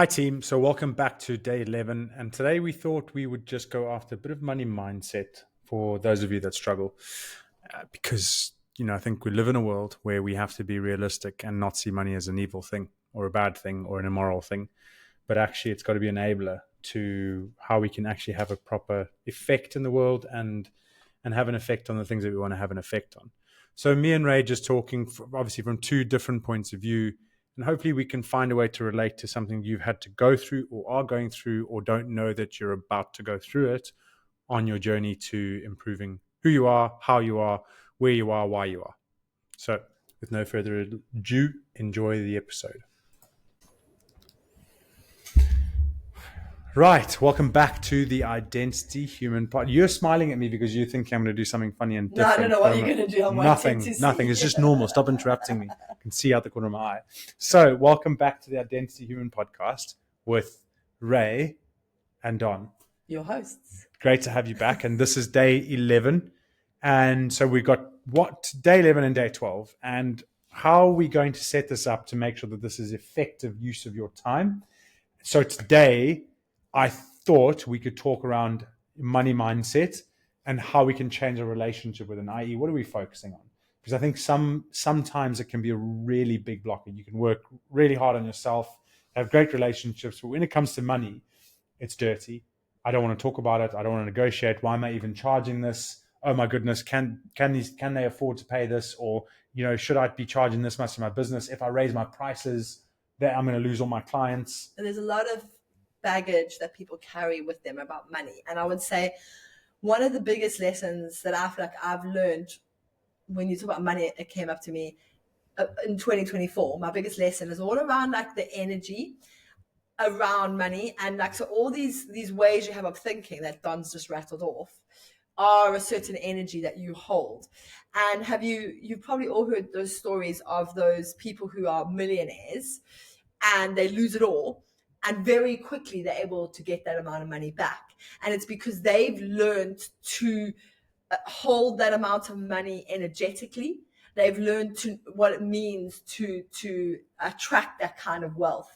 Hi, team. So, welcome back to day 11. And today we thought we would just go after a bit of money mindset for those of you that struggle. Because, I think we live in a world where we have to be realistic and not see money as an evil thing or a bad thing or an immoral thing. But actually, it's got to be an enabler to how we can actually have a proper effect in the world and have an effect on the things that we want to have an effect on. So, me and Ray just talking, obviously, from two different points of view. And hopefully we can find a way to relate to something you've had to go through or are going through or don't know that you're about to go through it on your journey to improving who you are, how you are, where you are, why you are. So with no further ado, enjoy the episode. Right, welcome back to the Identity Human Pod. You're smiling at me because you think I'm going to do something funny and No, I different. don't know what you're going to do. I'm Nothing. waiting to Nothing. see. It's just normal. Stop interrupting me. I can see out the corner of my eye. So, welcome back to the Identity Human Podcast with Ray and Don. Your hosts. Great to have you back. And this is day 11. And so we've got day 11 and day 12. And how are we going to set this up to make sure that this is effective use of your time? So today, I thought we could talk around money mindset and how we can change a relationship with an i.e. what are we focusing on? Because I think sometimes it can be a really big blocker. You can work really hard on yourself, have great relationships, but when it comes to money, it's dirty. I don't want to talk about it. I don't want to negotiate. Why am I even charging this? Oh my goodness, can they afford to pay this? Or, should I be charging this much to my business? If I raise my prices, then I'm going to lose all my clients. And there's a lot of baggage that people carry with them about money. And I would say one of the biggest lessons that I feel like I've learned when you talk about money, it came up to me in 2024. My biggest lesson is all around like the energy around money, and like so all these ways you have of thinking that Don's just rattled off are a certain energy that you hold. And you've probably all heard those stories of those people who are millionaires and they lose it all, and very quickly they're able to get that amount of money back. And it's because they've learned to hold that amount of money energetically. They've learned what it means to attract that kind of wealth.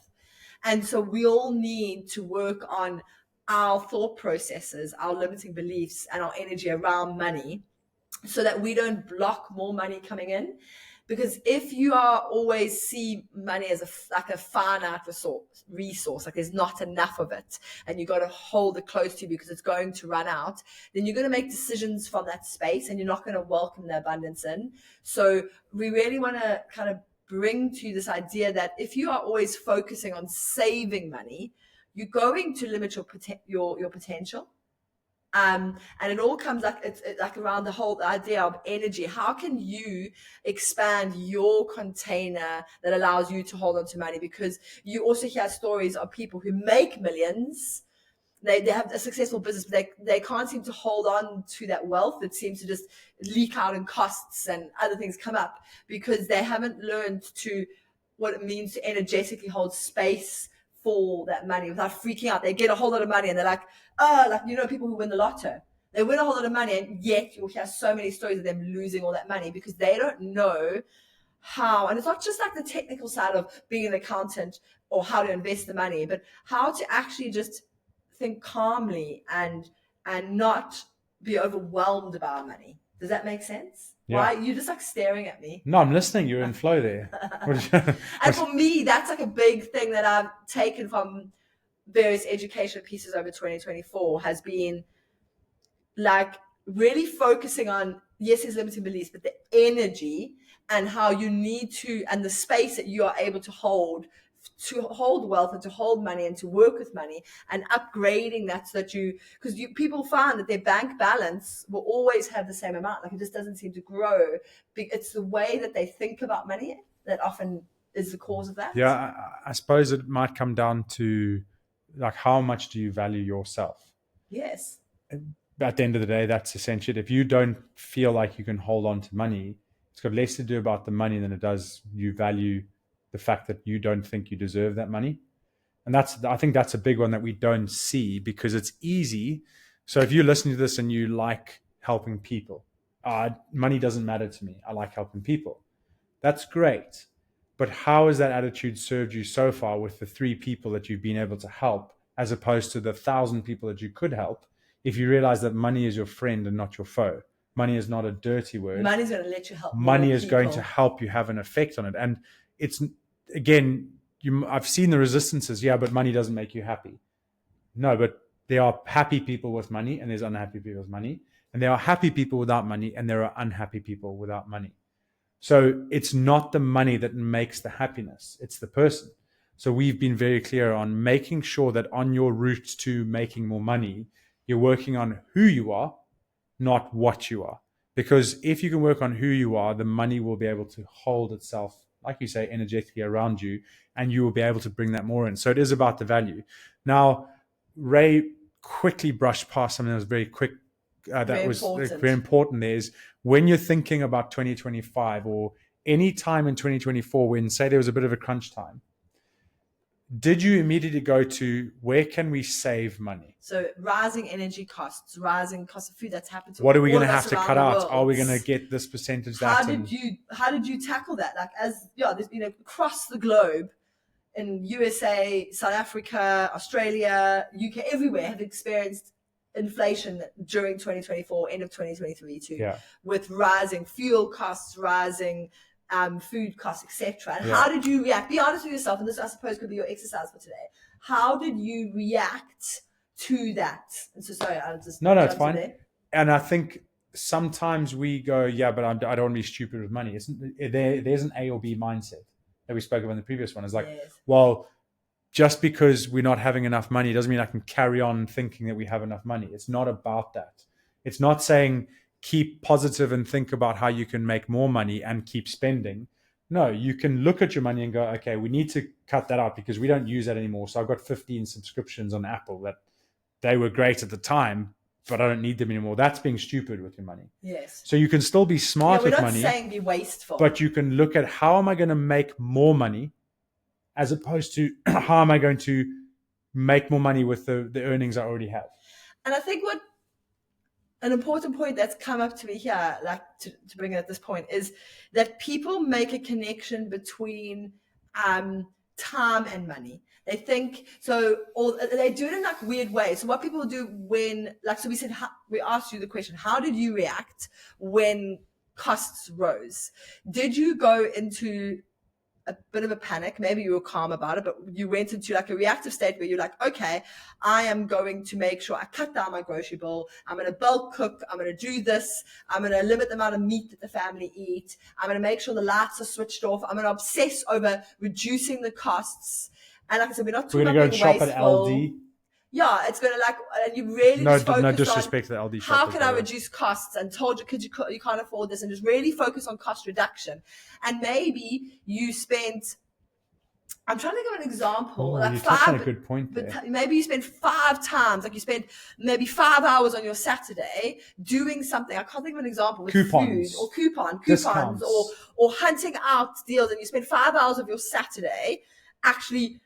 And so we all need to work on our thought processes, our limiting beliefs, and our energy around money so that we don't block more money coming in. Because if you are always see money as a finite resource, like there's not enough of it, and you got to hold it close to you because it's going to run out, then you're going to make decisions from that space, and you're not going to welcome the abundance in. So we really want to kind of bring to you this idea that if you are always focusing on saving money, you're going to limit your potential. And it all comes it's like around the whole idea of energy. How can you expand your container that allows you to hold on to money? Because you also hear stories of people who make millions. They have a successful business, but they can't seem to hold on to that wealth. It seems to just leak out in costs and other things come up because they haven't learned what it means to energetically hold space for that money without freaking out. They get a whole lot of money and they're like, people who win the lotto. They win a whole lot of money, and yet you'll hear so many stories of them losing all that money because they don't know how. And it's not just like the technical side of being an accountant or how to invest the money, but how to actually just think calmly and not be overwhelmed about money. Does that make sense? Yeah. Why you're just like staring at me? No, I'm listening. You're in flow there. And for me, that's like a big thing that I've taken from various education pieces over 2024 has been like really focusing on, yes, his limiting beliefs, but the energy and how you need to, and the space that you are able to hold wealth and to hold money and to work with money and upgrading that so that because people find that their bank balance will always have the same amount. Like it just doesn't seem to grow. It's the way that they think about money that often is the cause of that. Yeah, I suppose it might come down to like how much do you value yourself? Yes. At the end of the day, that's essential. If you don't feel like you can hold on to money, it's got less to do about the money than it does you value the fact that you don't think you deserve that money. And I think that's a big one that we don't see because it's easy. So if you're listening to this and you like helping people, money doesn't matter to me. I like helping people. That's great. But how has that attitude served you so far with the 3 people that you've been able to help, as opposed to the 1,000 people that you could help, if you realize that money is your friend and not your foe? Money is not a dirty word. Money's going to let you help. Money is going to help you have an effect on it. And it's, again, I've seen the resistances. Yeah, but money doesn't make you happy. No, but there are happy people with money and there's unhappy people with money. And there are happy people without money and there are unhappy people without money. So it's not the money that makes the happiness. It's the person. So we've been very clear on making sure that on your route to making more money, you're working on who you are, not what you are. Because if you can work on who you are, the money will be able to hold itself, like you say, energetically around you, and you will be able to bring that more in. So it is about the value. Now, Ray quickly brushed past something that was very quick. Very important. Is when you're thinking about 2025 or any time in 2024, when say there was a bit of a crunch time, did you immediately go to where can we save money? So rising energy costs, rising cost of food that's happened to what are we going to have to cut out? Are we going to get this percentage? How did you tackle that? Like, there's been across the globe, in USA, South Africa, Australia, UK, everywhere have experienced inflation during 2024, end of 2023 too, with rising fuel costs, rising food costs, etc. And how did you react? Be honest with yourself, and this, I suppose, could be your exercise for today. How did you react to that? And so, sorry, I'll just no, it's fine. There. And I think sometimes we go, yeah, but I don't want to be stupid with money. There's an A or B mindset that we spoke about in the previous one. It's like, well, just because we're not having enough money doesn't mean I can carry on thinking that we have enough money. It's not about that. It's not saying keep positive and think about how you can make more money and keep spending. No, you can look at your money and go, okay, we need to cut that out because we don't use that anymore. So I've got 15 subscriptions on Apple that they were great at the time, but I don't need them anymore. That's being stupid with your money. Yes. So you can still be smart with money. We're not saying be wasteful. But you can look at how am I going to make more money as opposed to how am I going to make more money with the earnings I already have. And I think what an important point that's come up to me here, like to bring it at this point, is that people make a connection between time and money. They think so, or they do it in like weird ways. So what people do when, like, so we asked you the question, how did you react when costs rose? Did you go into a bit of a panic? Maybe you were calm about it, but you went into like a reactive state where you're like, okay, I am going to make sure I cut down my grocery bill. I'm going to bulk cook. I'm going to do this. I'm going to limit the amount of meat that the family eat. I'm going to make sure the lights are switched off. I'm going to obsess over reducing the costs. And like I said, we're not talking about being wasteful. We're going to go and shop at LD. Yeah, it's going to like, and you really no disrespect to the LD shop. How can I reduce costs? And told you, because you can't afford this, and just really focus on cost reduction. And maybe you spent, I'm trying to give an example. You touched on a good point there. Maybe you spend 5 times, like you spend maybe 5 hours on your Saturday doing something. I can't think of an example with coupons. Food or coupons or hunting out deals, and you spend 5 hours of your Saturday actually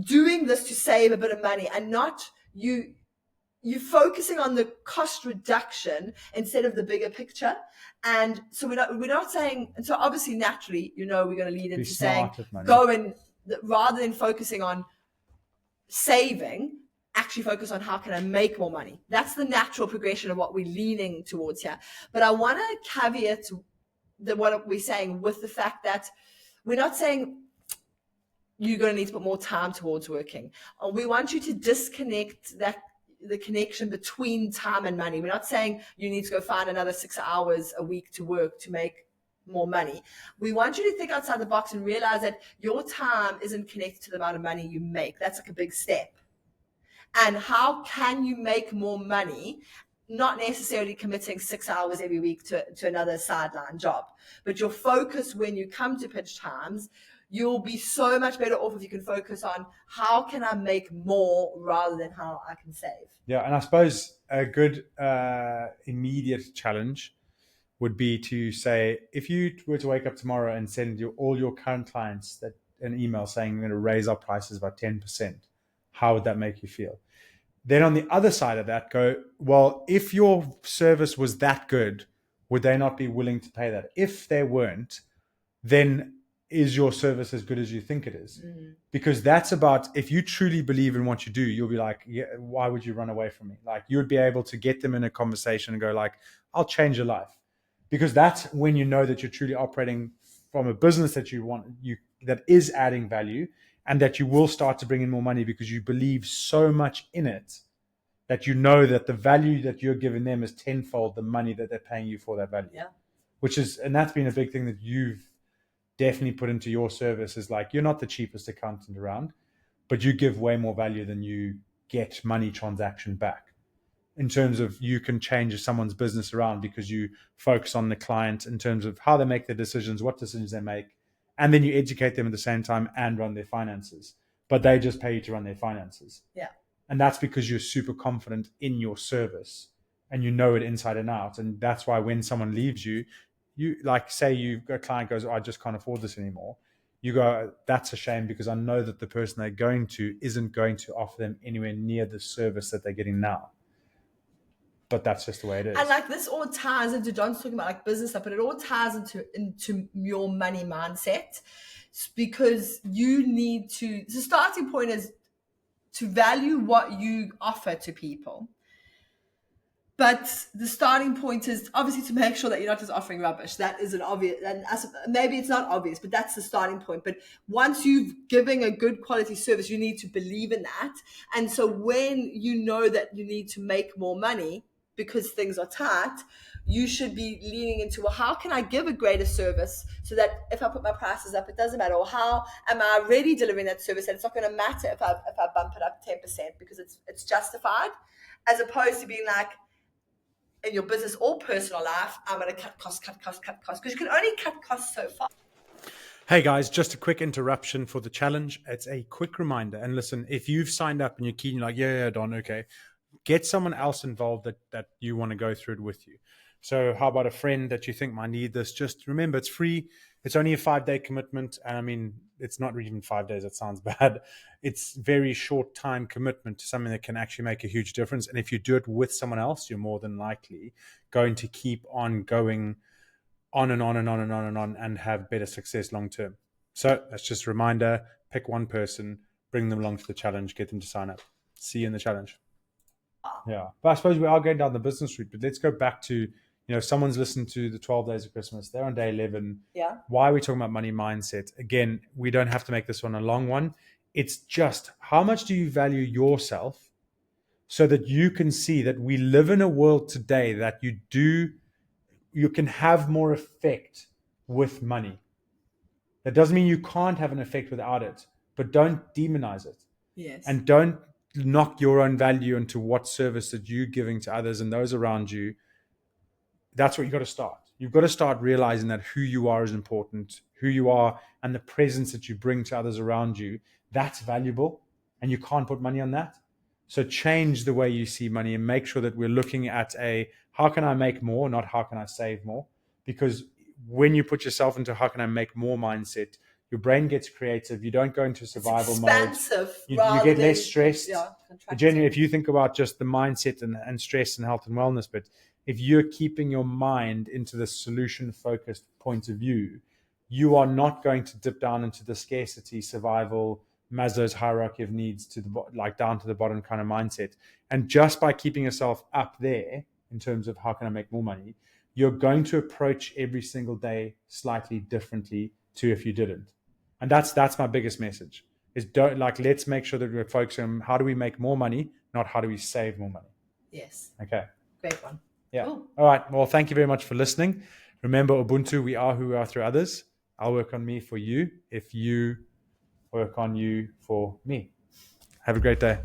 doing this to save a bit of money, and not you focusing on the cost reduction instead of the bigger picture. And so we're not saying, and so obviously naturally, we're going to lead into saying go and rather than focusing on saving, actually focus on how can I make more money. That's the natural progression of what we're leaning towards here. But I want to caveat what we're saying with the fact that we're not saying you're going to need to put more time towards working. We want you to disconnect the connection between time and money. We're not saying you need to go find another 6 hours a week to work to make more money. We want you to think outside the box and realize that your time isn't connected to the amount of money you make. That's like a big step. And how can you make more money? Not necessarily committing 6 hours every week to another sideline job, but your focus when you come to pitch times, you'll be so much better off if you can focus on how can I make more rather than how I can save. Yeah, and I suppose a good immediate challenge would be to say, if you were to wake up tomorrow and send all your current clients an email saying we're going to raise our prices by 10%, how would that make you feel? Then on the other side of that, go, well, if your service was that good, would they not be willing to pay that? If they weren't, then is your service as good as you think it is? Because that's about, if you truly believe in what you do, you'll be like, yeah, why would you run away from me? Like, you would be able to get them in a conversation and go like, I'll change your life. Because that's when you know that you're truly operating from a business that you want, that is adding value, and that you will start to bring in more money because you believe so much in it that you know that the value that you're giving them is tenfold the money that they're paying you for that value. Yeah. And that's been a big thing that you've definitely put into your service, is like, you're not the cheapest accountant around, but you give way more value than you get money transaction back. In terms of, you can change someone's business around because you focus on the client in terms of how they make their decisions, what decisions they make, and then you educate them at the same time and run their finances. But they just pay you to run their finances. Yeah. And that's because you're super confident in your service and you know it inside and out. And that's why when someone leaves you, like, say a client goes, oh, I just can't afford this anymore. You go, that's a shame, because I know that the person they're going to isn't going to offer them anywhere near the service that they're getting now. But that's just the way it is. And like, this all ties into, John's talking about like business stuff, but it all ties into your money mindset, because you need to, the starting point is to value what you offer to people. But the starting point is obviously to make sure that you're not just offering rubbish. That is an obvious, and maybe it's not obvious, but that's the starting point. But once you've given a good quality service, you need to believe in that. And so when you know that you need to make more money because things are tight, you should be leaning into, well, how can I give a greater service so that if I put my prices up, it doesn't matter? Or how am I already delivering that service, and it's not going to matter if I bump it up 10% because it's justified, as opposed to being like, in your business or personal life, I'm going to cut costs, because you can only cut costs so far. Hey guys, just a quick interruption for the challenge. It's a quick reminder. And listen, if you've signed up and you're keen, like, yeah, Don, okay, get someone else involved that you want to go through it with you. So how about a friend that you think might need this? Just remember, it's free. It's only a 5-day commitment. And I mean, it's not even 5 days. That sounds bad. It's very short time commitment to something that can actually make a huge difference. And if you do it with someone else, you're more than likely going to keep on going on and on and on and on and on and have better success long term. So that's just a reminder. Pick one person, bring them along to the challenge, get them to sign up. See you in the challenge. Yeah. But I suppose we are going down the business route, but let's go back to, someone's listened to the 12 days of Christmas. They're on day 11. Yeah. Why are we talking about money mindset? Again, we don't have to make this one a long one. It's just, how much do you value yourself so that you can see that we live in a world today that you can have more effect with money. That doesn't mean you can't have an effect without it, but don't demonize it. Yes. And don't knock your own value into what service that you're giving to others and those around you. That's what you've got to start. You've got to start realizing that who you are is important, who you are and the presence that you bring to others around you, that's valuable, and you can't put money on that. So change the way you see money and make sure that we're looking at how can I make more, not how can I save more? Because when you put yourself into how can I make more mindset, your brain gets creative. You don't go into survival mode. You get less stressed. Generally, if you think about just the mindset and stress and health and wellness, but if you're keeping your mind into the solution-focused point of view, you are not going to dip down into the scarcity, survival, Maslow's hierarchy of needs down to the bottom kind of mindset. And just by keeping yourself up there in terms of how can I make more money, you're going to approach every single day slightly differently to if you didn't. And that's my biggest message is let's make sure that we're focusing on how do we make more money, not how do we save more money. Yes. Okay. Great one. Yeah. Cool. All right. Well, thank you very much for listening. Remember, Ubuntu, we are who we are through others. I'll work on me for you if you work on you for me. Have a great day.